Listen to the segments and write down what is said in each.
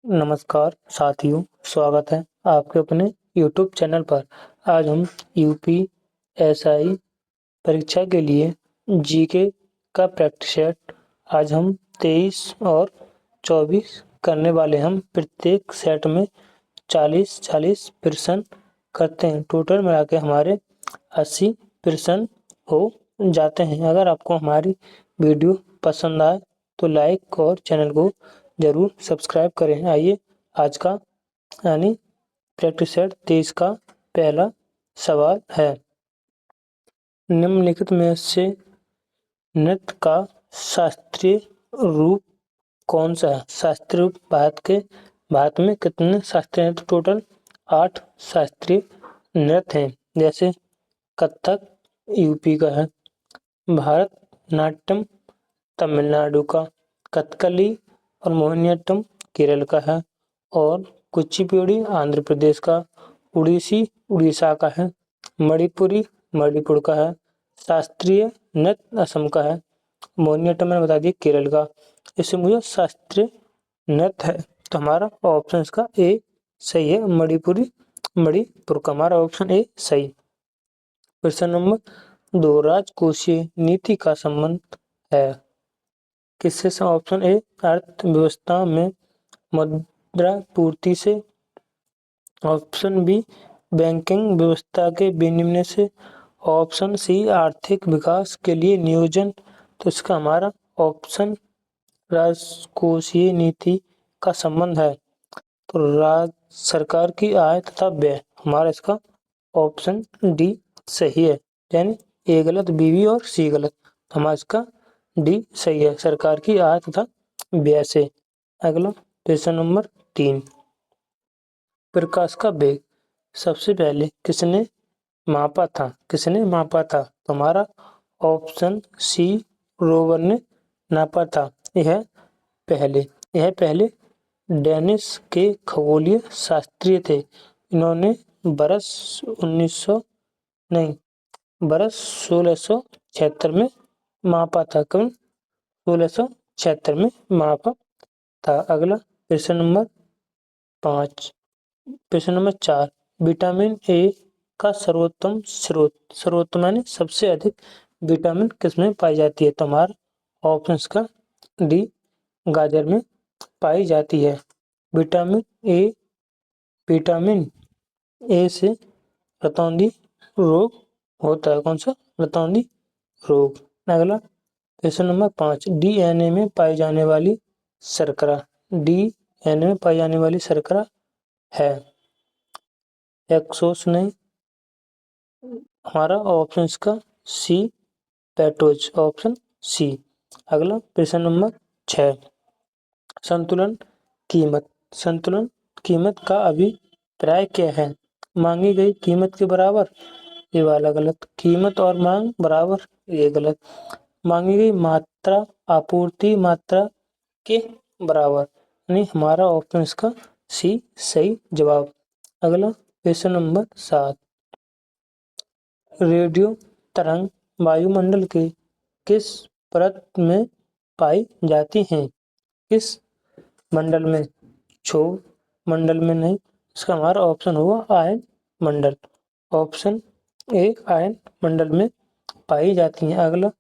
नमस्कार साथियों, स्वागत है आपके अपने YouTube चैनल पर। आज हम यूपीएसआई परीक्षा के लिए जीके का प्रैक्टिस सेट आज हम 23 और 24 करने वाले। हम प्रत्येक सेट में 40-40 प्रश्न करते हैं। टोटल मिला के हमारे 80 प्रश्न हो जाते हैं। अगर आपको हमारी वीडियो पसंद आए तो लाइक और चैनल को जरूर सब्सक्राइब करें। आइए आज का यानी प्रैक्टिस सेट 23 का पहला सवाल है। निम्नलिखित में से नृत्य का शास्त्रीय रूप कौन सा है? शास्त्रीय रूप भारत में कितने शास्त्रीय नृत्य? टोटल 8 शास्त्रीय नृत्य हैं। जैसे कथक यूपी का है, भारतनाट्यम तमिलनाडु का, कथकली और मोहिनीअट्टम केरल का है और कुचिपुड़ी आंध्र प्रदेश का, उड़ीसी उड़ीसा का है, मणिपुरी मणिपुर का है, शास्त्रीय नृत्य असम का है, मोहिनीअट्टम मैंने बता दिया केरल का। इससे मुझे शास्त्रीय नृत्य है तो हमारा ऑप्शन इसका ए सही है। मणिपुर का हमारा ऑप्शन ए सही। प्रश्न नंबर 2, राजकोषीय नीति का संबंध है किससे? ऑप्शन ए अर्थव्यवस्था में मुद्रा पूर्ति से, ऑप्शन बी बैंकिंग व्यवस्था के विनियमन से, ऑप्शन सी आर्थिक विकास के लिए नियोजन। तो इसका हमारा ऑप्शन राजकोषीय नीति का संबंध है तो राज्य सरकार की आय तथा व्यय, हमारा इसका ऑप्शन डी सही है। यानी ए गलत, बी भी और सी गलत, हमारा इसका डी सही है, सरकार की आय तथा व्यय से। अगला प्रश्न नंबर 3, प्रकाश का वेग सबसे पहले किसने मापा था? किसने मापा था? तो हमारा ऑप्शन सी रोवर ने नापा था। यह पहले डेनिस के खगोलीय शास्त्री थे। इन्होंने बरस 1676 में मापा था। कब? 1676 में मापा था। अगला प्रश्न नंबर 5, प्रश्न नंबर 4, विटामिन ए का सर्वोत्तम यानी सबसे अधिक विटामिन किसमें पाई जाती है? तो हमारा ऑप्शन का डी गाजर में पाई जाती है। विटामिन ए से रतौंधी रोग होता है। कौन सा? रतौंधी रोग। अगला प्रश्न नंबर 5, डीएनए में पाई जाने वाली शर्करा है एक्सोस नहीं, हमारा ऑप्शन इसका सी पेटोज, ऑप्शन सी। अगला प्रश्न नंबर 6, संतुलन कीमत का अभिप्राय क्या है? मांगी गई कीमत के बराबर, ये वाला गलत। कीमत और मांग बराबर, ये गलत। मांगी गई मात्रा आपूर्ति मात्रा के बराबर, यानी हमारा ऑप्शन इसका सी सही जवाब। अगला प्रश्न नंबर 7, रेडियो तरंग वायुमंडल के किस परत में पाई जाती हैं? किस मंडल में? क्षोभ मंडल में नहीं, इसका हमारा ऑप्शन होगा आयन मंडल। ऑप्शन ए आयन मंडल में पाई जाती हैं। अगला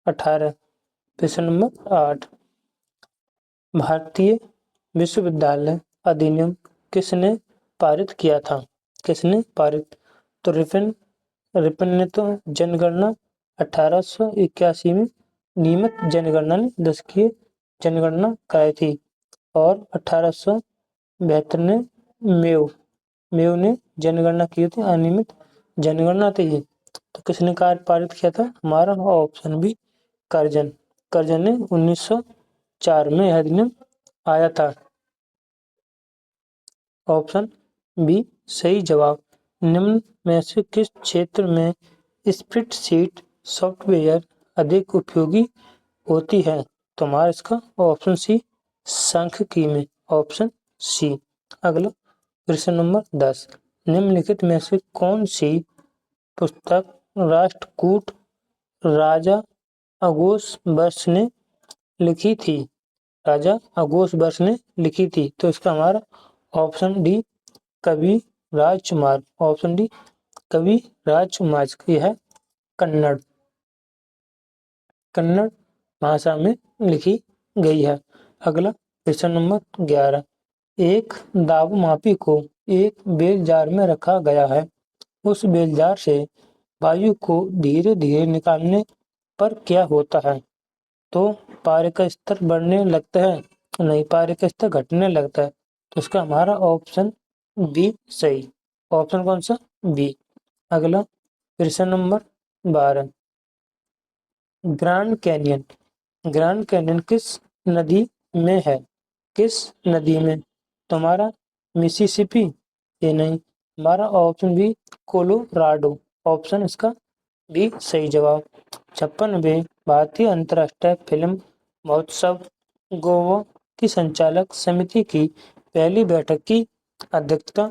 18, प्रश्न नंबर 8, भारतीय विश्वविद्यालय अधिनियम किसने पारित किया था? किसने पारित? तो रिपन ने तो जनगणना 1881 में नियमित जनगणना ने 10 की जनगणना कराई थी और 1872 में मेव ने जनगणना की थी, अनियमित जनगणना थी ये। तो किसने कार्य पारित किया था? हमारा ऑप्शन बी कर्जन ने 1904 में यह अधिनियम आया था। ऑप्शन बी सही जवाब। निम्न में से किस क्षेत्र में स्प्रेडशीट सॉफ्टवेयर अधिक उपयोगी होती है? तो हमारा इसका ऑप्शन सी सांख्यिकी में, ऑप्शन सी। अगला प्रश्न नंबर 10, निम्नलिखित में से कौन सी पुस्तक राष्ट्रकूट राजा अघोष वत्स ने लिखी थी? राजा अघोष वर्ष ने लिखी थी? तो इसका हमारा ऑप्शन डी कवि राजकुमार, ऑप्शन डी कवि राजकुमार। यह है कन्नड़, कन्नड़ भाषा में लिखी गई है। अगला क्वेश्चन नंबर 11। एक दाब को एक बेल जार में रखा गया है। उस बेल जार से वायु को धीरे धीरे निकालने पर क्या होता है? तो पारे का स्तर बढ़ने लगता है, नहीं पारे का स्तर घटने लगता है। तो इसका हमारा ऑप्शन बी सही। ऑप्शन कौन सा? बी। अगला प्रश्न number 12। Grand canyon, grand canyon किस नदी में है? किस नदी में? तुम्हारा मिसिसिपी, ये नहीं, हमारा ऑप्शन बी कोलोराडो। ऑप्शन इसका बी सही जवाब। 56वें भारतीय अंतर्राष्ट्रीय फिल्म महोत्सव गोवा की संचालक समिति की पहली बैठक की अध्यक्षता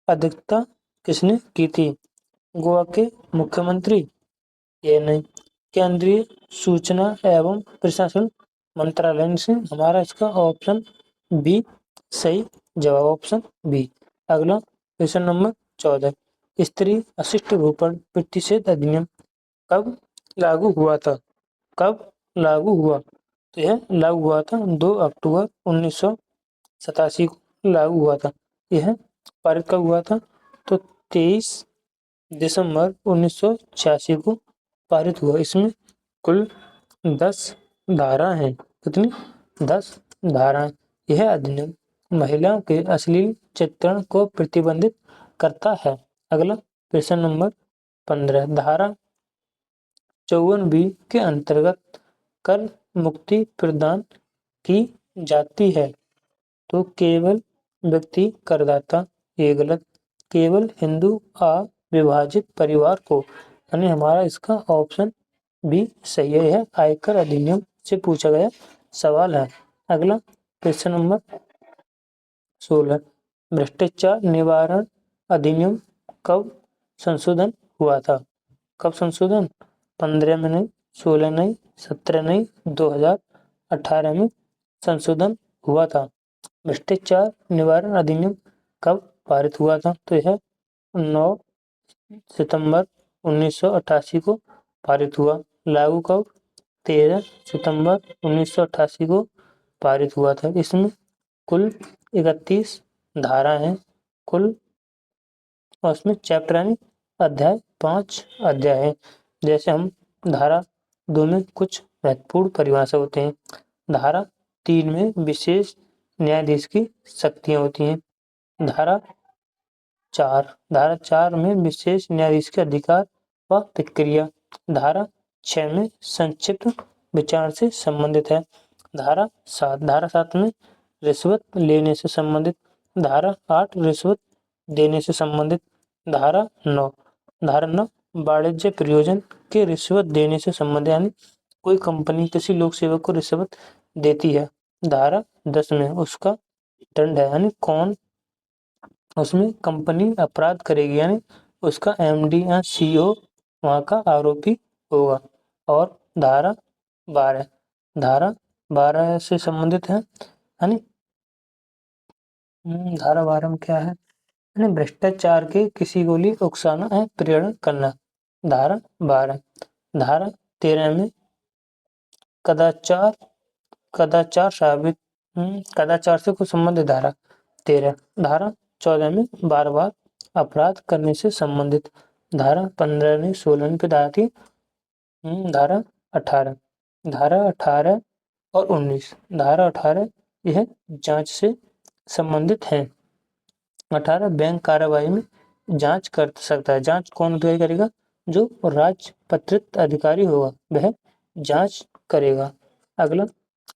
अध्यक्षता किसने की थी? गोवा के मुख्यमंत्री, ये नहीं, केंद्रीय सूचना एवं प्रशासन मंत्रालय से। हमारा इसका ऑप्शन बी सही जवाब, ऑप्शन बी। अगला क्वेश्चन नंबर 14। स्त्री अशिष्ट रोपण प्रतिषेध अधिनियम कब लागू हुआ था? कब लागू हुआ? तो यह लागू हुआ था 2 अक्टूबर 1987 को लागू हुआ था। यह पारित कब हुआ था? तो 23 दिसंबर 1986 को पारित हुआ। इसमें कुल 10 धारा हैं। कितनी? 10 धाराएं। यह अधिनियम महिलाओं के अश्लील चित्रण को प्रतिबंधित करता है। अगला प्रश्न नंबर 15। धारा 54B के अंतर्गत कर मुक्ति प्रदान की जाती है। तो केवल व्यक्ति करदाता, ये गलत, केवल हिंदू अविभाजित परिवार को, यानी हमारा इसका ऑप्शन बी सही है। यह आयकर अधिनियम से पूछा गया सवाल है। अगला क्वेश्चन नंबर 16। भ्रष्टाचार निवारण अधिनियम कब संशोधन हुआ था? कब संशोधन? 15 में नहीं, 16 नहीं, 17 नहीं, 2018 में संशोधन हुआ था। भ्रष्टाचार निवारण अधिनियम कब पारित हुआ था? तो यह 9 सितंबर 1988 को पारित हुआ। लागू कब? 13 सितंबर 1988 को पारित हुआ था। इसमें कुल 31 धारा हैं। कुल और उसमें चैप्टर यानी अध्याय 5 अध्याय हैं। जैसे हम धारा 2 में कुछ महत्वपूर्ण परिभाषा होते हैं। धारा 3 में विशेष न्यायाधीश की शक्तियां होती हैं। धारा 4 में विशेष न्यायाधीश के अधिकार व प्रक्रिया। धारा 6 में संक्षिप्त विचार से संबंधित है। धारा 7 में रिश्वत लेने से संबंधित। धारा 8 रिश्वत देने से संबंधित। धारा 9 वाणिज्य प्रयोजन के रिश्वत देने से संबंधित, यानी कोई कंपनी किसी लोक सेवक को रिश्वत देती है। धारा 10 में उसका दंड है, यानी कौन उसमें कंपनी अपराध करेगी, यानी उसका एमडी या सीईओ वहाँ का आरोपी होगा। और धारा 12 से संबंधित है, यानी धारा 12 में क्या है? यानी भ्रष्टाचार के किसी को लिए उकसाना है, प्रेरणा करना। धारा 12। धारा 13 में कदाचार कदाचार से कुछ संबंधित। धारा 13। धारा 14 में बार बार अपराध करने से संबंधित। धारा 15 में 16 में धारा थी। धारा 18 और 19। धारा 18 यह जांच से संबंधित है। 18 बैंक कार्रवाई में जांच कर सकता है। जांच कौन करेगा? जो राजपत्रित अधिकारी होगा वह जांच करेगा। अगला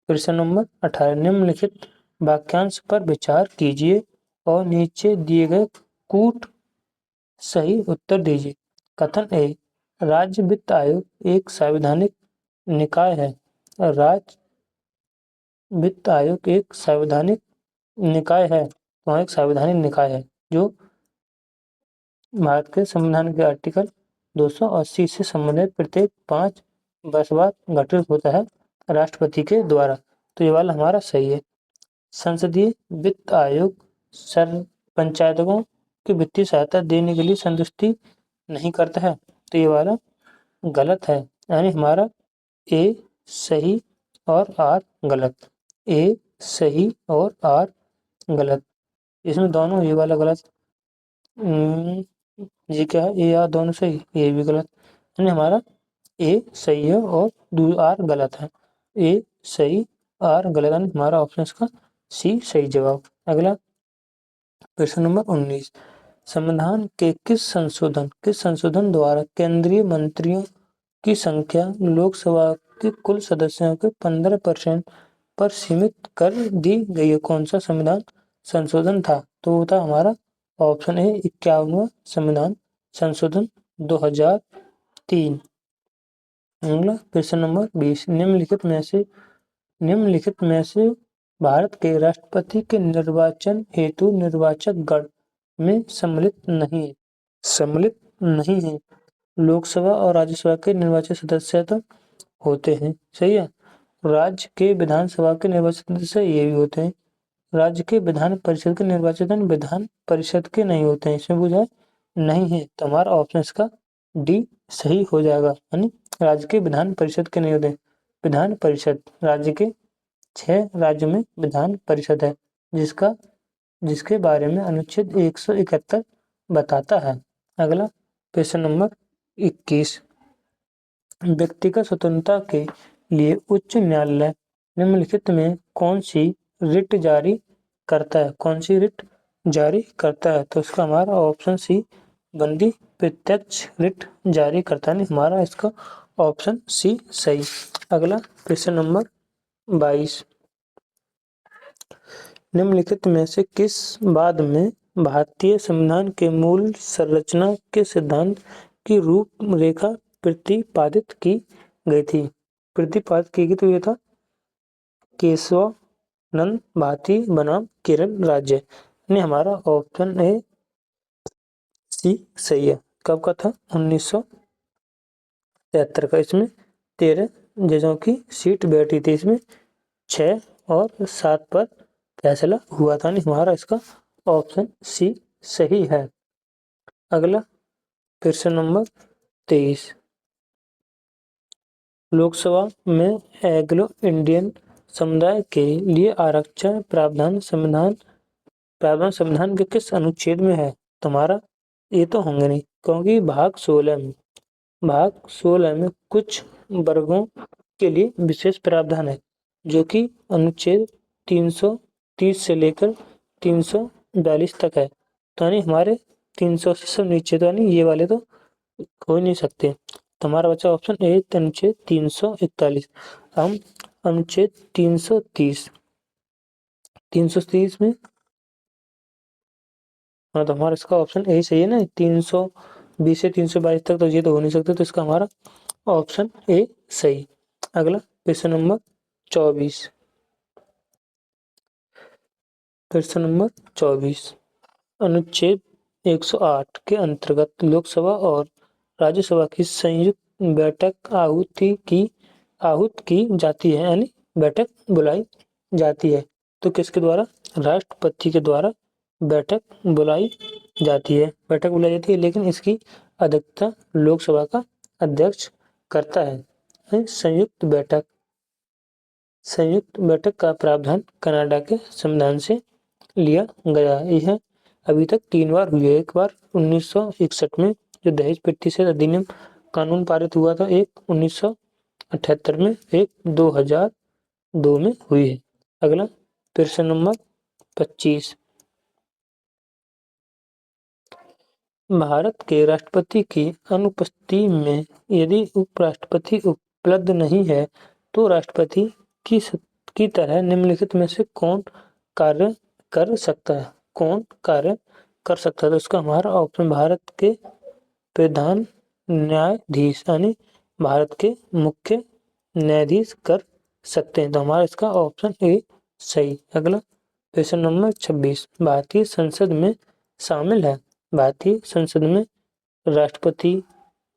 प्रश्न नंबर 18। निम्नलिखित वाक्यांश पर विचार कीजिए और नीचे दिए गए कूट सही उत्तर दीजिए। कथन ए, राज्य वित्त आयोग एक संवैधानिक निकाय है। राज्य वित्त आयोग एक संवैधानिक निकाय है। वहाँ एक संवैधानिक निकाय है जो भारत के संविधान के आर्टिकल 280 से संबंधित प्रत्येक 5 वर्ष बाद गठित होता है राष्ट्रपति के द्वारा। तो ये वाला हमारा सही है। संसदीय वित्त आयोग सर पंचायतों की वित्तीय सहायता देने के लिए संतुष्टि नहीं करता है, तो ये वाला गलत है। यानी हमारा ए सही और आर गलत। ए सही और आर गलत। इसमें दोनों ये वाला गलत। ये क्या है, ए आर दोनों सही, ये भी गलत। यानी हमारा ए सही है और आर गलत है। ए सही, आर गलत, यानी हमारा ऑप्शन इसका सी सही जवाब। अगला प्रश्न नंबर 19, संविधान के किस संशोधन द्वारा केंद्रीय मंत्रियों की संख्या लोकसभा के कुल सदस्यों के 15% पर सीमित कर दी गई है? कौन सा संविधान संशोधन था? तो वो था हमारा ऑप्शन ए 51वां संविधान संशोधन 2003। अगला प्रश्न नंबर 20, निम्नलिखित में से भारत के राष्ट्रपति के निर्वाचन हेतु निर्वाचक गण में सम्मिलित नहीं है। लोकसभा और राज्यसभा के निर्वाचित सदस्य तो होते हैं, सही है। राज्य के विधानसभा के निर्वाचित सदस्य ये भी होते हैं। राज्य के विधान परिषद के निर्वाचित विधान परिषद के नहीं होते हैं। इसमें पूछा नहीं है, तो हमारा ऑप्शन इसका डी सही हो जाएगा। यानी राज्य के विधान परिषद के नहीं होते। विधान परिषद राज्य के 6 राज्यों में विधान परिषद है, जिसके बारे में अनुच्छेद 171 बताता है। अगला प्रश्न नंबर 21, व्यक्तिगत स्वतंत्रता के लिए उच्च न्यायालय निम्नलिखित में कौन सी रिट जारी करता है? कौन सी रिट जारी करता है? तो इसका हमारा ऑप्शन सी बंदी प्रत्यक्ष रिट जारी करता है। हमारा इसका ऑप्शन सी सही। अगला प्रश्न नंबर 22, निम्नलिखित में से किस बाद में भारतीय संविधान के मूल संरचना के सिद्धांत की रूपरेखा प्रतिपादित की गई थी? तो ये था केशवानंद भारती बनाम केरल राज्य। यानी हमारा ऑप्शन ए सी सही है। कब का था? 1973 का। इसमें 13 जजों की सीट बैठी थी। इसमें 6 और 7 पर फैसला हुआ था। नहीं, हमारा इसका ऑप्शन सी सही है। अगला प्रश्न नंबर 23, लोकसभा में एंग्लो इंडियन समुदाय के लिए आरक्षण प्रावधान संविधान के किस अनुच्छेद में है? तुम्हारा ये तो होंगे नहीं, क्योंकि भाग 16 में कुछ वर्गों के लिए विशेष प्रावधान है, जो कि अनुच्छेद 330 से लेकर 342 तक है। तो यानी हमारे 300 से सब नीचे, तो यानी ये वाले तो हो ही नहीं सकते। तो हमारा बचा ऑप्शन ए अनुच्छेद 341। हम अनुच्छेद 330 में, हाँ, तो हमारा इसका ऑप्शन ए सही है ना। 320 से 322 तक तो ये तो हो नहीं सकते, तो इसका हमारा ऑप्शन ए सही। अगला प्रश्न नंबर 24, अनुच्छेद 108 के अंतर्गत लोकसभा और राज्यसभा की संयुक्त बैठक आहूत की जाती है, यानी बैठक बुलाई जाती है। तो किसके द्वारा? राष्ट्रपति के द्वारा बैठक बुलाई जाती है, लेकिन इसकी अध्यक्षता लोकसभा का अध्यक्ष करता है। संयुक्त बैठक का प्रावधान कनाडा के संविधान से लिया गया है। यह अभी तक 3 बार हुई है। एक बार 1961 में जो दहेज प्रतिशत अधिनियम कानून पारित हुआ था, एक 1978 में, एक 2002 में हुई है। अगला प्रश्न नंबर 25, भारत के राष्ट्रपति की अनुपस्थिति में यदि उपराष्ट्रपति उपलब्ध नहीं है, तो राष्ट्रपति की तरह निम्नलिखित में से कौन कार्य कर सकता है? तो इसका हमारा ऑप्शन भारत के प्रधान न्यायाधीश, यानी भारत के मुख्य न्यायाधीश कर सकते हैं। तो हमारा इसका ऑप्शन ए सही। अगला प्रश्न नंबर 26, भारतीय संसद में शामिल है। भारतीय संसद में राष्ट्रपति,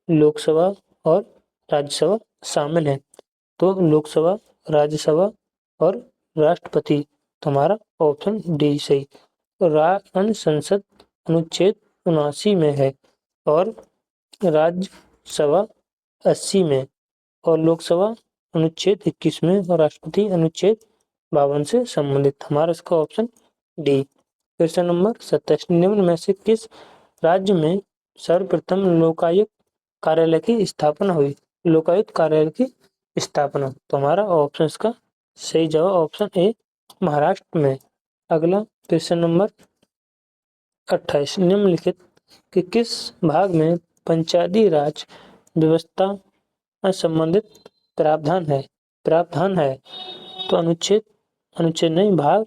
लोकसभा और राज्यसभा शामिल है। तो लोकसभा, राज्यसभा और राष्ट्रपति तुम्हारा ऑप्शन डी सही। संसद अनुच्छेद 79 में है और राज्यसभा 80 में और लोकसभा अनुच्छेद 21 में और राष्ट्रपति अनुच्छेद 52 से संबंधित। हमारा इसका ऑप्शन डी। क्वेश्चन नंबर 27, निम्न में से किस राज्य में सर्वप्रथम लोकायुक्त कार्यालय की स्थापना हुई? लोकायुक्त कार्यालय की स्थापना, तो हमारा ऑप्शन इसका सही जवाब ऑप्शन ए महाराष्ट्र में। अगला क्वेश्चन नंबर 28, निम्नलिखित कि किस भाग में पंचायती राज व्यवस्था संबंधित प्रावधान है? तो अनुच्छेद नहीं, भाग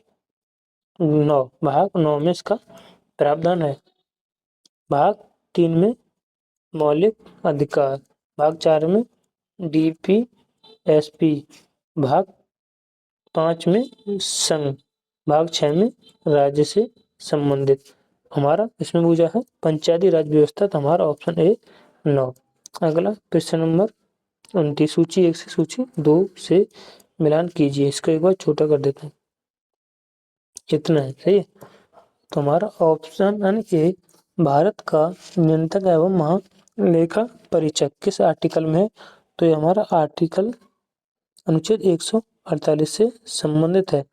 9 में इसका प्रावधान है। भाग 3 में मौलिक अधिकार, भाग 4 में DPSP, भाग 5 में संघ, भाग 6 में राज्य से संबंधित। हमारा इसमें पूछा है पंचायती राज व्यवस्था, तो हमारा ऑप्शन ए 9। अगला क्वेश्चन नंबर 29, सूची 1 से सूची 2 से मिलान कीजिए। इसको एक बार छोटा कर देते हैं, कितना है सही है। तो हमारा ऑप्शन ए भारत का नियंत्रक एवं महालेखा परीक्षक किस आर्टिकल में है? तो ये हमारा आर्टिकल अनुच्छेद 148 से संबंधित है।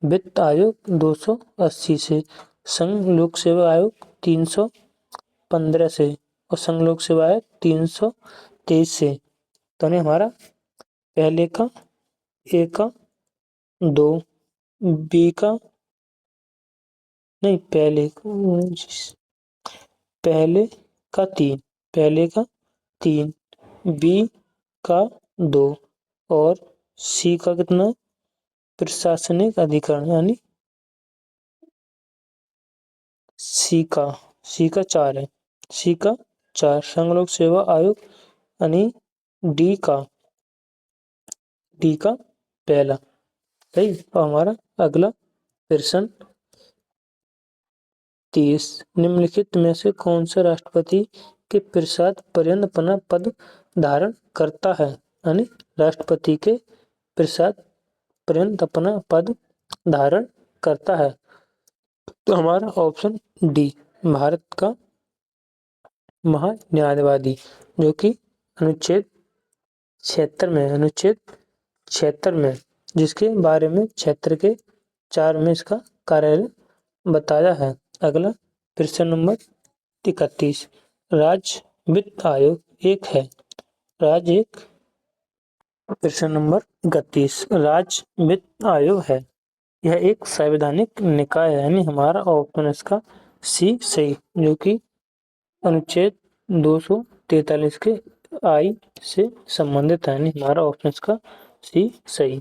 वित्त आयोग 280 से, संघ लोक सेवा आयोग 315 से और संघ लोक सेवा आयोग 323 से। तो हमारा पहले का ए का 2, बी का नहीं, पहले का 3, बी का 2 और सी का कितना? प्रशासनिक अधिकरण यानी सी का 4 है। सी का 4 संघ लोक सेवा आयोग यानी डी का पहला सही। और हमारा अगला प्रश्न 30, निम्नलिखित में से कौन सा राष्ट्रपति के प्रसाद पर्यंत अपना पद धारण करता है? यानी राष्ट्रपति के प्रसाद पर्यंत अपना पद धारण करता है। तो हमारा ऑप्शन डी, भारत का महान्यायवादी, जो कि अनुच्छेद 76 में जिसके बारे में क्षेत्र के 4 में इसका कार्यालय बताया है। अगला प्रश्न नंबर 31, राज्य वित्त आयोग एक है। प्रश्न नंबर 31, राज्य वित्त आयोग है, यह एक संवैधानिक निकाय है। यानी हमारा ऑप्शन इसका सी सही, जो कि अनुच्छेद 243 के आई से संबंधित है। यानी हमारा ऑप्शन इसका सी सही।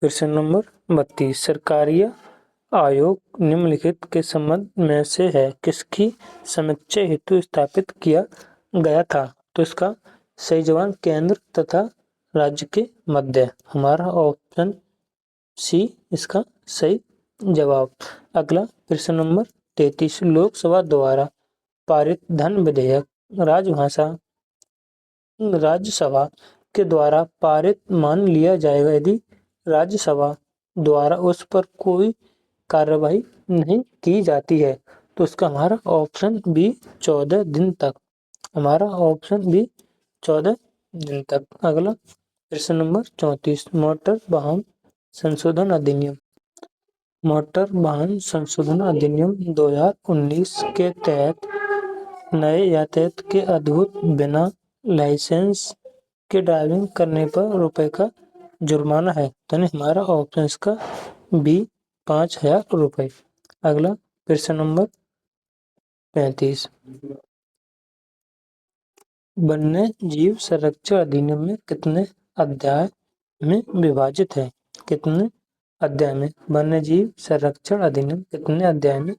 प्रश्न नंबर 32, सरकारी आयोग निम्नलिखित के संबंध में से है किसकी समीक्षा हेतु स्थापित किया गया था? तो इसका सही जवाब केंद्र तथा राज्य के मध्य। हमारा ऑप्शन सी इसका सही जवाब। अगला प्रश्न नंबर 33, लोकसभा द्वारा पारित धन विधेयक राज्यसभा के द्वारा पारित मान लिया जाएगा यदि राज्यसभा द्वारा उस पर कोई कार्यवाही नहीं की जाती है। तो इसका हमारा ऑप्शन बी 14 दिन तक। हमारा ऑप्शन बी 14 दिन तक। अगला प्रश्न नंबर 34, मोटर वाहन संशोधन अधिनियम 2019 के तहत नए यातायात के अद्भुत बिना लाइसेंस के ड्राइविंग करने पर रुपए का जुर्माना है। तो हमारा ऑप्शन इसका बी 5,000 रुपए। अगला प्रश्न नंबर 35, वन्य जीव संरक्षण अधिनियम में कितने अध्याय में विभाजित है? कितने अध्याय में वन्य जीव संरक्षण अधिनियम कितने अध्याय में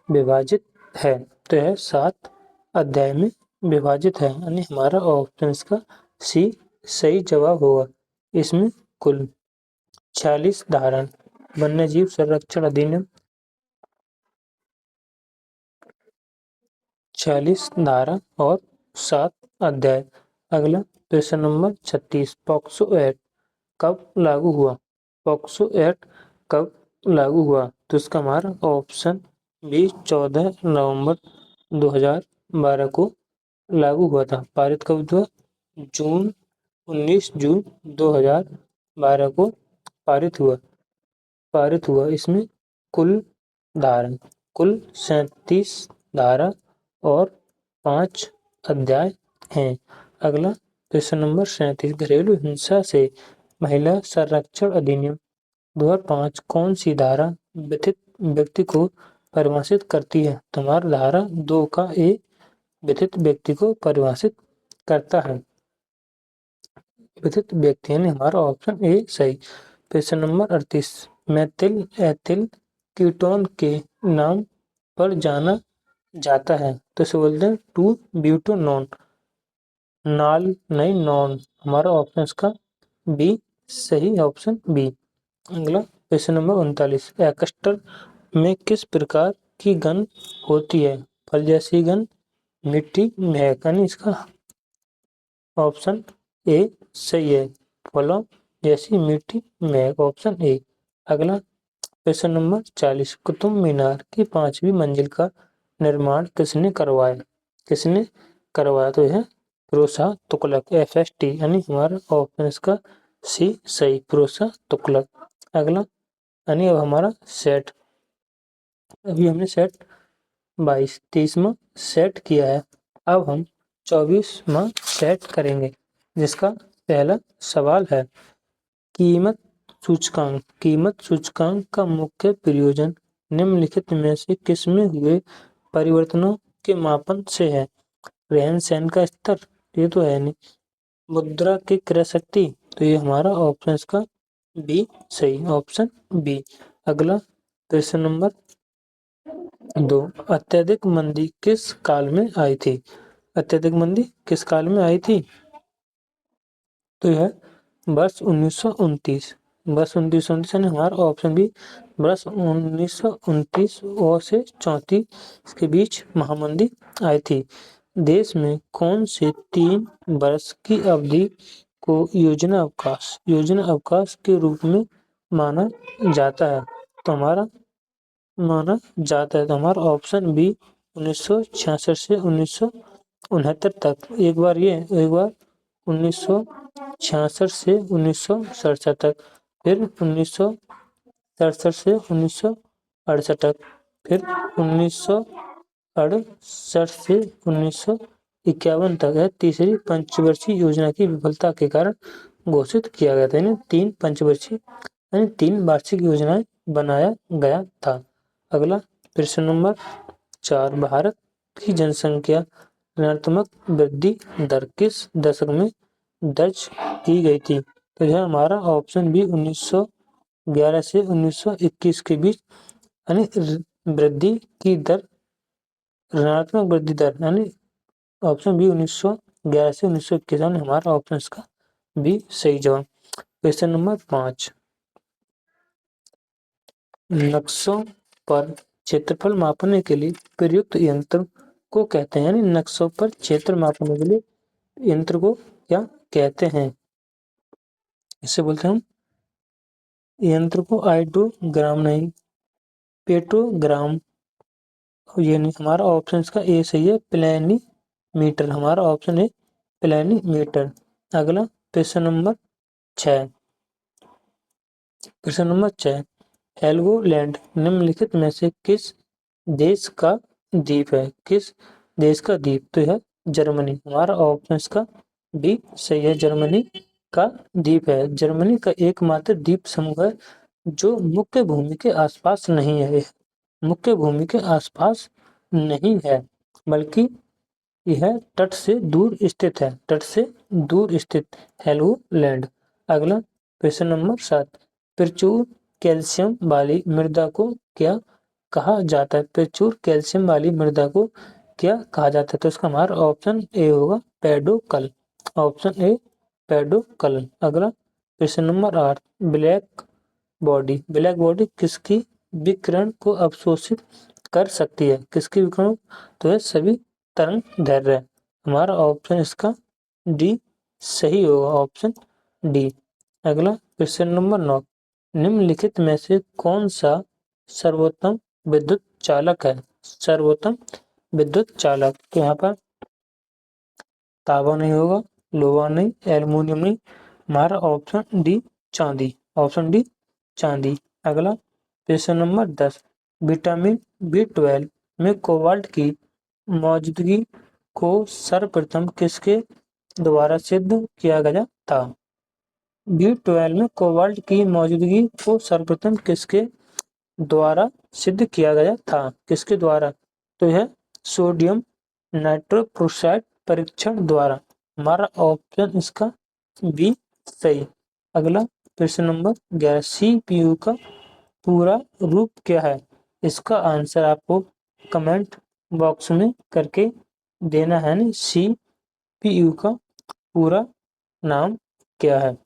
विभाजित है? तो यह 7 अध्याय में विभाजित है। यानी हमारा ऑप्शन इसका सी सही जवाब होगा। इसमें कुल 46 धारा, वन्य जीव संरक्षण अधिनियम 46 धारा और 7 अध्याय। अगला प्रश्न नंबर 36, पॉक्सो एक्ट कब लागू हुआ? पॉक्सो एक्ट कब लागू हुआ? तो इसका हमारा ऑप्शन बी 14 नवंबर 2012 को लागू हुआ था। पारित कब हुआ? जून 19 जून 2012 को पारित हुआ। इसमें कुल धारा कुल 37 धारा और 5 अध्याय हैं। अगला प्रश्न नंबर 37, घरेलू हिंसा से महिला संरक्षण अधिनियम 2005 कौन सी धारा व्यथित व्यक्ति को परिभाषित करती है? तुम्हारा धारा 2 का ए व्यथित व्यक्ति को परिभाषित करता है। व्यथित व्यक्ति यानी हमारा ऑप्शन ए सही। प्रश्न नंबर 38, मेथिल एथिल कीटोन के नाम पर जाना जाता है तो इसे बोलते हैं 2-ब्यूटानॉन। नाल नहीं नॉन, हमारा ऑप्शन इसका बी सही, ऑप्शन बी। अगला प्रश्न नंबर 39, एक्स्टर में किस प्रकार की गंध होती है? फल जैसी गंध, मिट्टी, महक, यानी इसका ऑप्शन ए सही है। फलों जैसी मिट्टी, महक, ऑप्शन ए। अगला प्रश्न नंबर 40, कुतुब मीनार की 5वीं मंजिल का निर्माण किसने करवाया? किसने करवाया? तो यह फिरोजशाह तुगलक, FST, यानी हमारा ऑप्शन इसका सी सही, फिरोजशाह तुगलक। अगला यानी अब हमारा सेट, अभी हमने सेट 22-23वां सेट किया है। अब हम 24वां सेट करेंगे, जिसका पहला सवाल है, कीमत सूचकांक का मुख्य प्रयोजन निम्नलिखित में से किसमें हुए परिवर्तनों के मापन से है? रहन सहन का स्तर, ये तो है नहीं। मुद्रा की क्रय शक्ति, तो ये हमारा ऑप्शन इसका बी सही, ऑप्शन बी। अगला प्रश्न नंबर 2, अत्यधिक मंदी किस काल में आई थी? अत्यधिक मंदी किस काल में आई थी? तो यह वर्ष 1929, वर्ष 1929 यानी हमारा ऑप्शन बी वर्ष 1929 और से 34 के बीच महामंदी आई थी। देश में कौन से 3 वर्ष की अवधि को योजना अवकाश के रूप में माना जाता है? तो हमारा ऑप्शन बी 1966 से 1969 तक। एक बार 1966 से 1967 तक, फिर 1967 से 1968 तक, फिर 1968 से 1951 तक है तीसरी पंचवर्षीय योजना की विफलता के कारण घोषित किया गया था। यानी 3 पंचवर्षीय यानी 3 वार्षिक योजनाएं बनाया गया था। अगला प्रश्न नंबर 4, भारत की जनसंख्या ऋणात्मक वृद्धि दर किस दशक में दर्ज की गई थी? तो यह हमारा ऑप्शन बी 1911 से 1921 के बीच, यानी वृद्धि की दर, ऋणात्मक वृद्धि दर, यानी ऑप्शन बी 1911 से 1921, यानी हमारा ऑप्शन इसका बी सही जवाब। क्वेश्चन नंबर 5, नक्शों पर क्षेत्रफल मापने के लिए प्रयुक्त यंत्र को कहते हैं? यानी नक्शों पर क्षेत्र मापने के लिए यंत्र को क्या कहते हैं? इसे बोलते हैं हम यंत्र को आइडोग्राम नहीं, पेट्रोग्राम, ये नहीं। हमारा ऑप्शन इसका ए सही है, प्लेनीमीटर, हमारा ऑप्शन है प्लेनीमीटर। अगला प्रश्न नंबर 6, हेलगोलैंड निम्नलिखित में से किस देश का द्वीप है? किस देश का द्वीप? तो यह जर्मनी, हमारा ऑप्शन इसका बी सही है, जर्मनी का द्वीप है। जर्मनी का एकमात्र द्वीप समूह है जो मुख्य भूमि के आसपास नहीं है। मुख्य भूमि के आसपास नहीं है, बल्कि यह तट से दूर स्थित है, तट से दूर स्थित हेलगोलैंड। अगला प्रश्न नंबर 7, प्रचुर कैल्शियम वाली मृदा को क्या कहा जाता है? प्रचुर कैल्शियम वाली मृदा को क्या कहा जाता है? तो इसका हमारा ऑप्शन ए होगा पेडोकल, ऑप्शन ए पेडोकल। अगला प्रश्न नंबर 8, ब्लैक बॉडी किसकी विकिरण को अवशोषित कर सकती है? किसकी विकिरण? तो है सभी तरंग दैर्ध्य, हमारा ऑप्शन इसका डी सही होगा, ऑप्शन डी। अगला प्रश्न नंबर 9, निम्नलिखित में से कौन सा सर्वोत्तम विद्युत चालक है? सर्वोत्तम विद्युत चालक, तो यहाँ पर तांबा नहीं होगा, लोहा नहीं, एल्युमिनियम नहीं, हमारा ऑप्शन डी चांदी। ऑप्शन डी चांदी। अगला प्रश्न नंबर 10, विटामिन B12 में कोबाल्ट की मौजूदगी को सर्वप्रथम किसके द्वारा सिद्ध किया गया था? B12 में कोबाल्ट की मौजूदगी को सर्वप्रथम किसके द्वारा सिद्ध किया गया था? किसके द्वारा? तो यह सोडियम नाइट्रोक्साइड परीक्षण द्वारा। हमारा ऑप्शन इसका बी सही। अगला प्रश्न नंबर 11, CPU का पूरा रूप क्या है? इसका आंसर आपको कमेंट बॉक्स में करके देना है। CPU का पूरा नाम क्या है?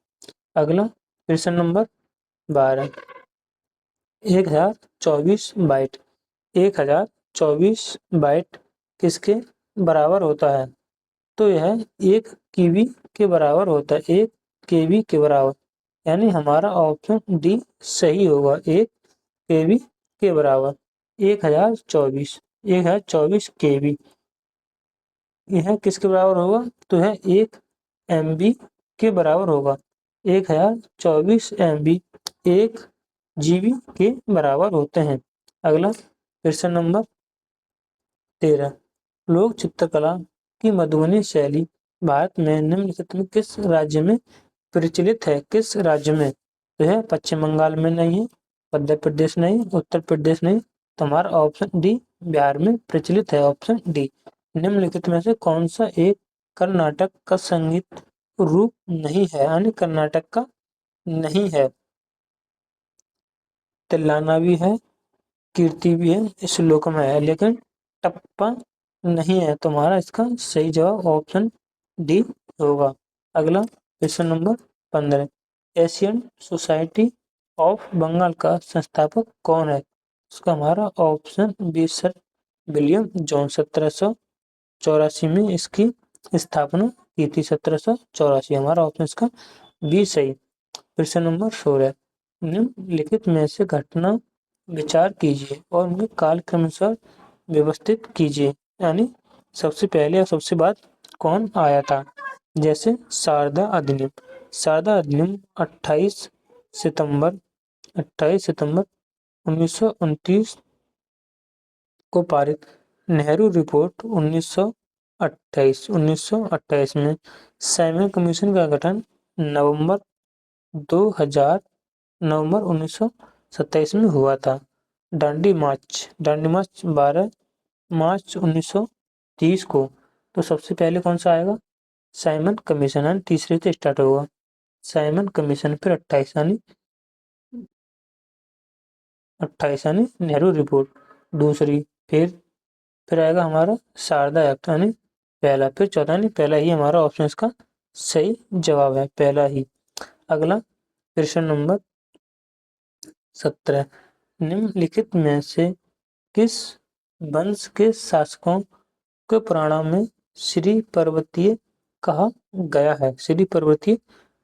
अगला प्रश्न नंबर 12, 1024 बाइट। 1024 बाइट किसके बराबर होता है? तो यह 1 KB के बराबर होता है। 1 KB के बराबर, यानी हमारा ऑप्शन डी सही होगा। 1 KB के बराबर 1024, 1024 KB। यह किसके बराबर होगा? तो यह 1 MB के बराबर होगा। 1024 MB 1 GB के बराबर होते हैं। अगला प्रश्न नंबर 13, लोक चित्रकला की मधुबनी शैली भारत में निम्नलिखित में किस राज्य में प्रचलित है? किस राज्य में? तो है पश्चिम बंगाल में नहीं है, मध्य प्रदेश नहीं, उत्तर प्रदेश नहीं, तो हमारा ऑप्शन डी बिहार में प्रचलित है। Option D. निम्नलिखित में से कौन सा एक कर्नाटक का संगीत रूप नहीं है, यानी कर्नाटक का नहीं है? तिल्लाना भी है, कीर्ति भी है, श्लोकम है, लेकिन टप्पा नहीं है। तुम्हारा इसका सही जवाब ऑप्शन डी होगा। अगला प्रश्न number 15, Asian society of Bengal का संस्थापक कौन है? उसका हमारा option B sir William John. 1784 में इसकी स्थापना की थी। 1784, हमारा ऑप्शन इसका बी सही। प्रश्न नंबर 16, निम्नलिखित में से घटना विचार कीजिए और उन्हें काल के अनुसार व्यवस्थित कीजिए, यानी सबसे पहले और सबसे बाद कौन आया था? जैसे शारदा अधिनियम। शारदा अधिनियम 28 सितंबर 1929 को पारित। नेहरू रिपोर्ट 1928 में। साइमन कमीशन का गठन नवंबर 1927 में हुआ था। दांडी मार्च 12 मार्च 1930 को। तो सबसे पहले कौन सा आएगा? साइमन कमीशन, यानी तीसरे से स्टार्ट होगा। साइमन कमीशन, फिर 28 यानी नेहरू रिपोर्ट दूसरी, फिर आएगा हमारा शारदा एक्ट यानी पहला, फिर चौथा, यानी पहला ही हमारा ऑप्शन इसका सही जवाब है, पहला ही। अगला प्रश्न नंबर 17, निम्नलिखित में से किस वंश के शासकों के पुराणों में श्री पर्वतीय कहा गया है? श्री पर्वतीय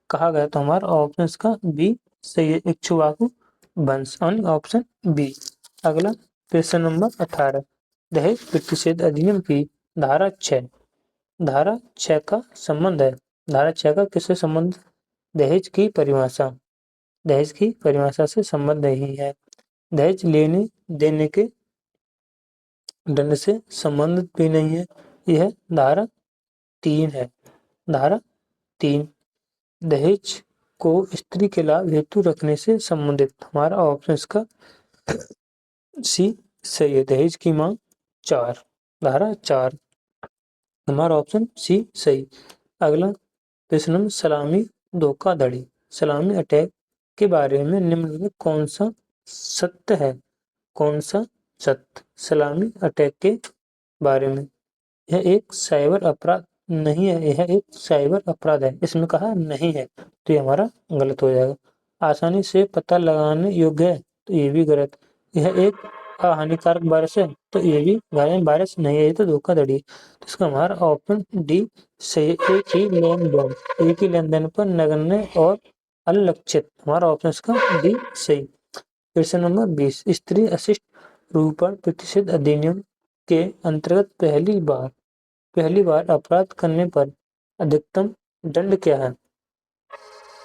कहा गया, तो हमारा ऑप्शन इसका बी सही है, इक्ष्वाकु वंश, ऑप्शन बी। अगला प्रश्न नंबर 18, दहेज प्रतिषेध अधिनियम की धारा 6 का संबंध है। धारा 6 का किससे संबंध? दहेज की परिभाषा से संबंध नहीं है। दहेज लेने देने के दंड से संबंधित भी नहीं है। यह धारा 3 है। धारा 3, दहेज को स्त्री के लाभ हेतु रखने से संबंधित, हमारा ऑप्शन इसका सी सही है। दहेज की मांग 4, धारा 4, हमारा ऑप्शन सी सही। अगला प्रश्न, सलामी धोखाधड़ी, सलामी अटैक के बारे में निम्न में कौन सा सत्य है? कौन सा सत्य? सलामी अटैक के बारे में, यह एक साइबर अपराध नहीं है, यह एक साइबर अपराध है, इसमें कहा नहीं है, तो ये हमारा गलत हो जाएगा। आसानी से पता लगाने योग्य है, तो ये भी गलत। यह एक हानिकारक वायरस है, तो ये भी वायरस नहीं है, ये तो धोखाधड़ी है, तो इसका हमारा ऑप्शन डी सही। एक ही लेन देन पर नगण्य और अलक्षित, हमारा ऑप्शन इसका डी सही। क्वेश्चन नंबर 20, स्त्री अशिष्ट रूपण प्रतिषेध अधिनियम के अंतर्गत पहली बार अपराध करने पर अधिकतम दंड क्या है?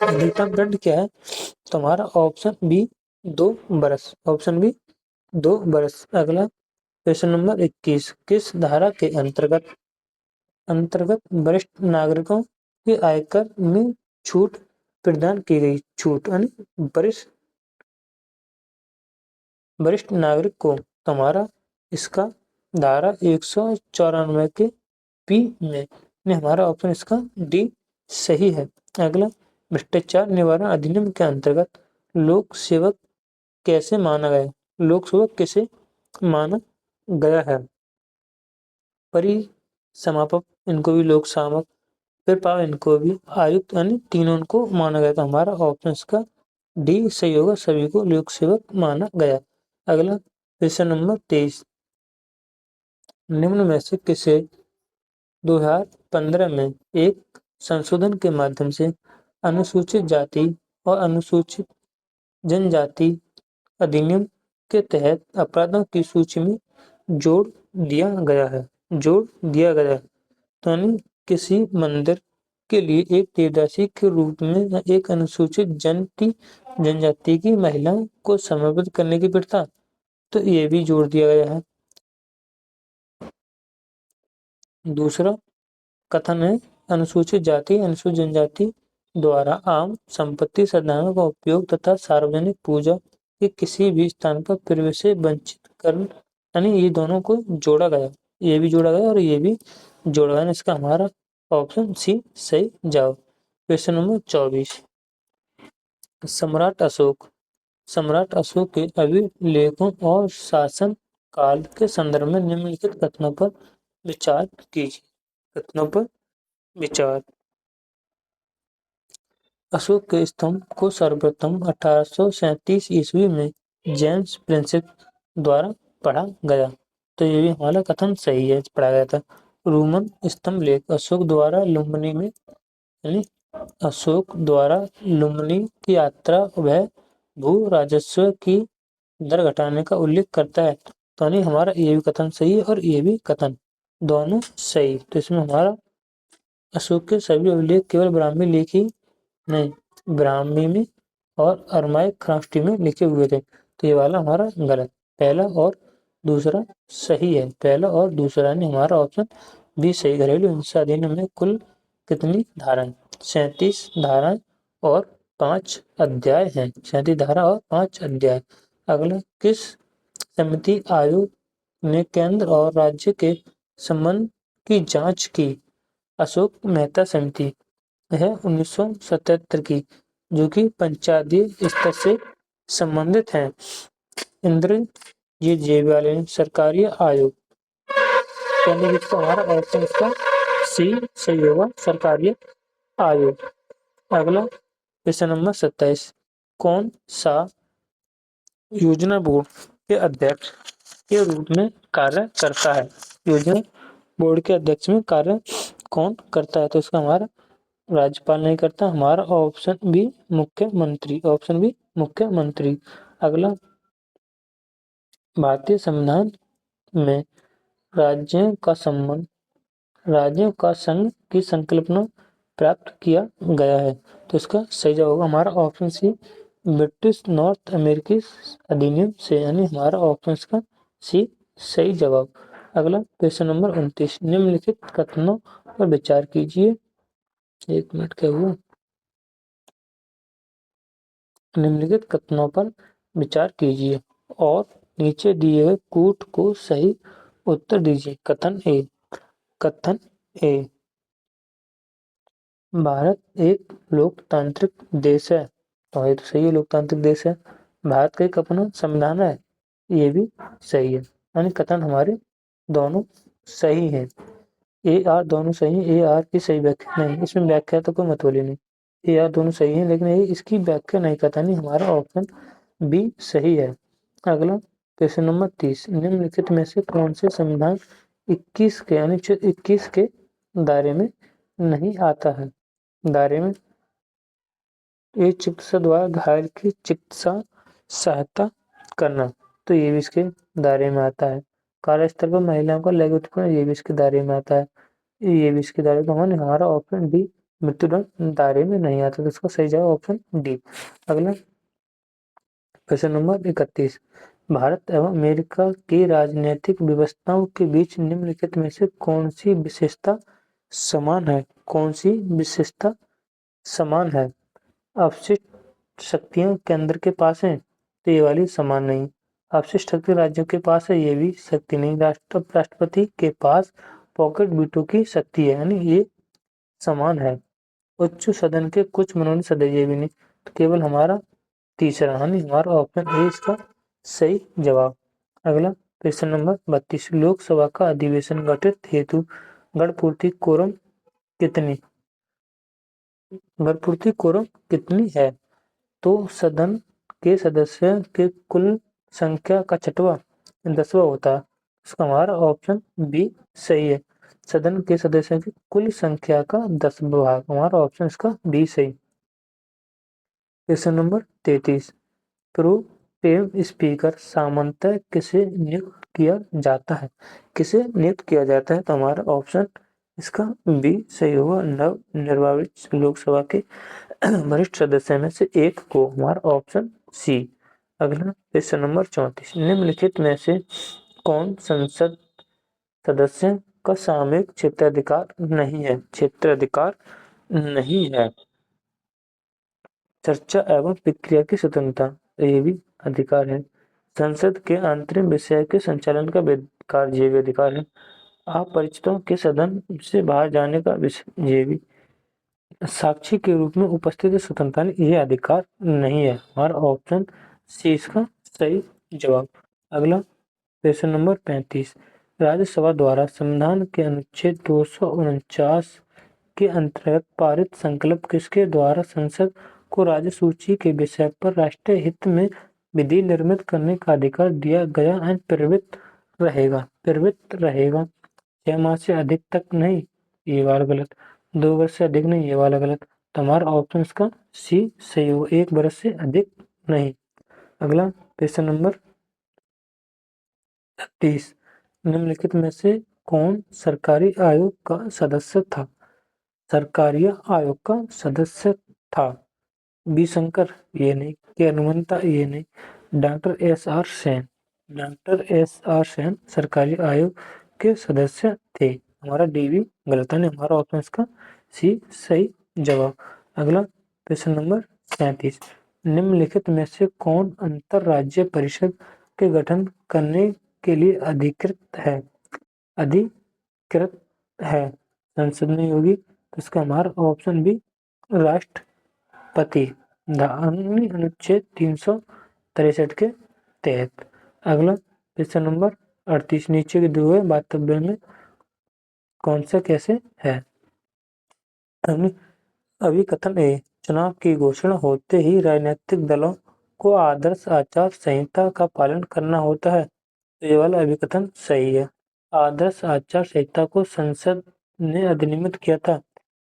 अधिकतम दंड क्या है? तो हमारा ऑप्शन बी 2 बरस, ऑप्शन बी 2 बरस। अगला क्वेश्चन नंबर 21, किस धारा के अंतर्गत वरिष्ठ नागरिकों के आयकर में छूट प्रदान की गई? छूट यानी वरिष्ठ वरिष्ठ नागरिक को हमारा इसका धारा 194 के पी में हमारा ऑप्शन इसका डी सही है। अगला, भ्रष्टाचार निवारण अधिनियम के अंतर्गत लोक सेवक कैसे माना गया? लोक सेवक कैसे माना गया है? परिसमापक, इनको भी लोक सामक, फिर पाव, इनको भी आयुक्त, यानी तीनों को माना गया था। हमारा ऑप्शन इसका डी सही होगा, सभी को लोक सेवक माना गया। अगला क्वेश्चन नंबर 23, निम्न में से किसे 2015 में एक संशोधन के माध्यम से अनुसूचित जाति और अनुसूचित जनजाति अधिनियम के तहत अपराधों की सूची में जोड़ दिया गया है? तो यानी किसी मंदिर के लिए एक देवदासी के रूप में एक अनुसूचित जनजाति की महिलाओं को समर्पित करने की प्रथा, तो ये भी जोड़ दिया गया है। दूसरा कथन है, अनुसूचित जाति अनुसूचित जनजाति द्वारा आम संपत्ति साधनों का उपयोग तथा सार्वजनिक पूजा के किसी भी स्थान पर प्रवेश से वंचित कर, यानी ये दोनों को जोड़ा गया, ये भी जोड़ा गया और ये भी जोड़ा गया। इसका हमारा ऑप्शन सी सही जवाब। क्वेश्चन नंबर 24, सम्राट अशोक के अभिलेखों और शासन काल के संदर्भ में निम्नलिखित कथनों पर विचार कीजिए। कथनों पर विचार। अशोक के स्तंभ को सर्वप्रथम 1837 ईस्वी में जेम्स प्रिंसेप द्वारा पढ़ा गया, तो ये भी हमारा कथन सही है, पढ़ा गया था। रोमन स्तंभ लेख, अशोक द्वारा लुम्बिनी में, यानी अशोक द्वारा लुम्बिनी की यात्रा वह भू राजस्व की दर घटाने का उल्लेख करता है, तो यानी हमारा ये भी कथन सही है और ये भी कथन दोनों सही। तो इसमें हमारा अशोक के सभी अभिलेख केवल ब्राह्मी लेख ही नहीं, ब्राह्मी में और अरमाइक खराष्टी में लिखे हुए थे, तो ये वाला हमारा गलत। पहला और दूसरा सही है, पहला और दूसरा ने हमारा ऑप्शन बी सही। घरेलू हिंसा अधिनियम में कुल कितनी धाराएं? 37 धाराएं और 5 अध्याय हैं। 37 धारा और 5 अध्याय। अगला, किस समिति आयोग ने केंद्र और राज्य के संबंध की जांच की? अशोक मेहता समिति है 1977 की, जो कि पंचायतीय स्तर से संबंधित है। इंद्रजीत जेबीवाल सरकारी आयोग, हमारा ऑप्शन इसका सी सही होगा, सरकारी आयोग। अगला क्वेश्चन नंबर 27, कौन सा योजना बोर्ड के अध्यक्ष के रूप में कार्य करता है? योजना बोर्ड के अध्यक्ष में कार्य कौन करता है? तो इसका हमारा राज्यपाल नहीं करता, हमारा ऑप्शन बी मुख्यमंत्री, ऑप्शन बी मुख्यमंत्री। अगला, भारतीय संविधान में राज्यों का संघ की संकल्पना प्राप्त किया गया है, तो इसका सही जवाब होगा हमारा ऑप्शन सी, ब्रिटिश नॉर्थ अमेरिकी अधिनियम से, यानी हमारा ऑप्शन इसका सी सही जवाब। अगला क्वेश्चन नंबर 29, निम्नलिखित कथनों पर विचार कीजिए। एक मिनट क्या हुआ? निम्नलिखित कथनों पर विचार कीजिए और नीचे दिए गए कूट को सही उत्तर दीजिए। कथन ए, भारत एक लोकतांत्रिक देश है, तो ये तो सही है, लोकतांत्रिक देश है। भारत का एक अपना संविधान है, ये भी सही है, यानी कथन हमारे दोनों सही हैं। ए आर दोनों सही है, ए आर की सही व्याख्या नहीं, इसमें व्याख्या तो कोई मतलब नहीं। ए आर दोनों सही है, लेकिन ये इसकी व्याख्या नहीं करता, नहीं, हमारा ऑप्शन बी सही है। अगला क्वेश्चन नंबर 30, निम्नलिखित में से कौन से संविधान 21 के, यानी 21 के दायरे में नहीं आता है? दायरे में एक चिकित्सा द्वारा घायल की चिकित्सा सहायता करना, तो ये भी इसके दायरे में आता है। कार्यस्थल पर महिलाओं का लैंगिक उत्पीड़न, ये भी इसके दायरे में आता है। ये भी इसके दायरे में, हमारा ऑप्शन डी मृत्युदंड दायरे में नहीं आता, तो इसका सही जवाब ऑप्शन डी। अगला क्वेश्चन नंबर 31, भारत एवं अमेरिका की राजनीतिक व्यवस्थाओं के बीच निम्नलिखित में से कौन सी विशेषता समान है? कौन सी विशेषता समान है? अपशिष्ट शक्तियां केंद्र के पास है, तो ये वाली समान नहीं। अपशिष्ट शक्ति राज्यों के पास है, ये भी शक्ति नहीं। राष्ट्रपति के पास पॉकेट वीटो की शक्ति है, यानी ये समान है। उच्च सदन के कुछ मनोनीत सदस्य, ये भी नहीं। तो केवल हमारा तीसरा, यानी हमारा ऑप्शन ए इसका सही जवाब। अगला प्रश्न नंबर 32, लोकसभा का अधिवेशन गठित हेतु गणपूर्ति कोरम कितनी गणपूर्ति कोरम कितनी है? तो सदन के सदस्य के कुल संख्या का छठवां 10वां होता है। इसका हमारा ऑप्शन बी सही है। सदन के सदस्यों की कुल संख्या का 10वां भाग, हमारा ऑप्शन इसका बी सही। क्वेश्चन नंबर 33, प्रोटेम स्पीकर सामान्यतः किसे नियुक्त किया जाता है? किसे नियुक्त किया जाता है? तो हमारा ऑप्शन इसका बी सही होगा, नव निर्वाचित लोकसभा के वरिष्ठ सदस्य में से एक को, हमारा ऑप्शन सी। अगला क्वेश्चन नंबर 34, निम्नलिखित में से कौन संसद सदस्य का सामूहिक क्षेत्राधिकार नहीं है? क्षेत्राधिकार नहीं है। चर्चा एवं प्रक्रिया की स्वतंत्रता, ये भी अधिकार है। संसद के अंतरिम विषय के संचालन का अधिकार, ये भी अधिकार है। अपरिचितों के सदन से बाहर जाने का विषय, ये भी। साक्षी के रूप में उपस्थित स्वतंत्रता, ये अधिकार नहीं है। हमारा ऑप्शन सी इसका सही जवाब। अगला क्वेश्चन नंबर 35, राज्यसभा द्वारा संविधान के अनुच्छेद 249 के अंतर्गत पारित संकल्प किसके द्वारा संसद को राज्य सूची के विषय पर राष्ट्रीय हित में विधि निर्मित करने का अधिकार दिया गया है? प्रवृत्त रहेगा। 6 माह से अधिक तक नहीं, ये वाला गलत। 2 वर्ष से अधिक नहीं, ये वाला गलत। तो हमारा ऑप्शन इसका सी सही हो, 1 वर्ष से अधिक नहीं। अगला क्वेश्चन नंबर 30, निम्नलिखित में से कौन सरकारी आयोग का सदस्य था? सरकारी आयोग का सदस्य था बी शंकर, ये नहीं। के हनुमंता, ये नहीं। Doctor S R Sen, doctor S R Sen सरकारी आयोग के सदस्य थे। हमारा डी भी गलत है, हमारा ऑप्शन इसका सी सही जवाब। अगला क्वेश्चन नंबर 37, निम्नलिखित में से कौन अंतरराज्य परिषद के गठन करने के लिए अधिकृत है? संसद में होगी, तो इसका हमारा ऑप्शन बी राष्ट्रपति, अनुच्छेद 363 के तहत। अगला क्वेश्चन नंबर 38, नीचे के दिए वाक्य में कौन सा कैसे है? अभिकथन ए, चुनाव की घोषणा होते ही राजनीतिक दलों को आदर्श आचार संहिता का पालन करना होता है, तो ये वाला अभिकथन सही है। आदर्श आचार संहिता को संसद ने अधिनियमित किया था,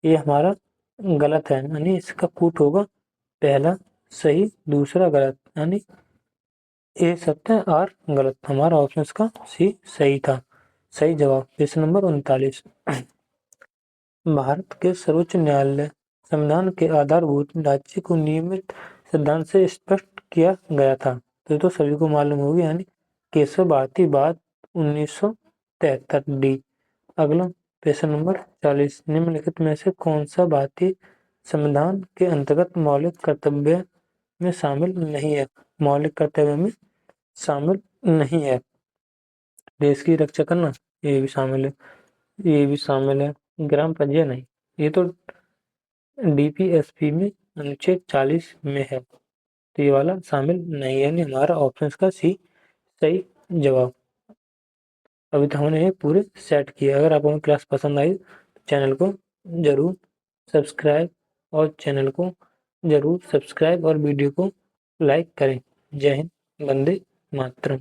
ये हमारा गलत है, यानी इसका कूट होगा पहला सही, दूसरा गलत, यानी ए सत्य और गलत। हमारा ऑप्शन इसका सी सही था, सही जवाब। क्वेश्चन नंबर 39, भारत के सर्वोच्च न्यायालय संविधान के आधारभूत ढांचे को नियमित सिद्धांत से स्पष्ट किया गया था, तो सभी को मालूम होगी, यानी केशव भारती बाद 1973 डी। अगला क्वेश्चन नंबर 40, निम्नलिखित में से कौन सा भारतीय संविधान के अंतर्गत मौलिक कर्तव्य में शामिल नहीं है? मौलिक कर्तव्य में शामिल नहीं है। देश की रक्षा करना, ये भी शामिल है, ये भी शामिल है। ग्राम पंचायत नहीं, ये तो डीपीएसपी में अनुच्छेद 40 में है, तो ये वाला शामिल नहीं है, यानी हमारा ऑप्शन का सी सही जवाब। अभी तो हमने पूरे सेट किए। अगर आपको क्लास पसंद आई तो चैनल को जरूर सब्सक्राइब और वीडियो को लाइक करें। जय हिंद, वंदे मातरम।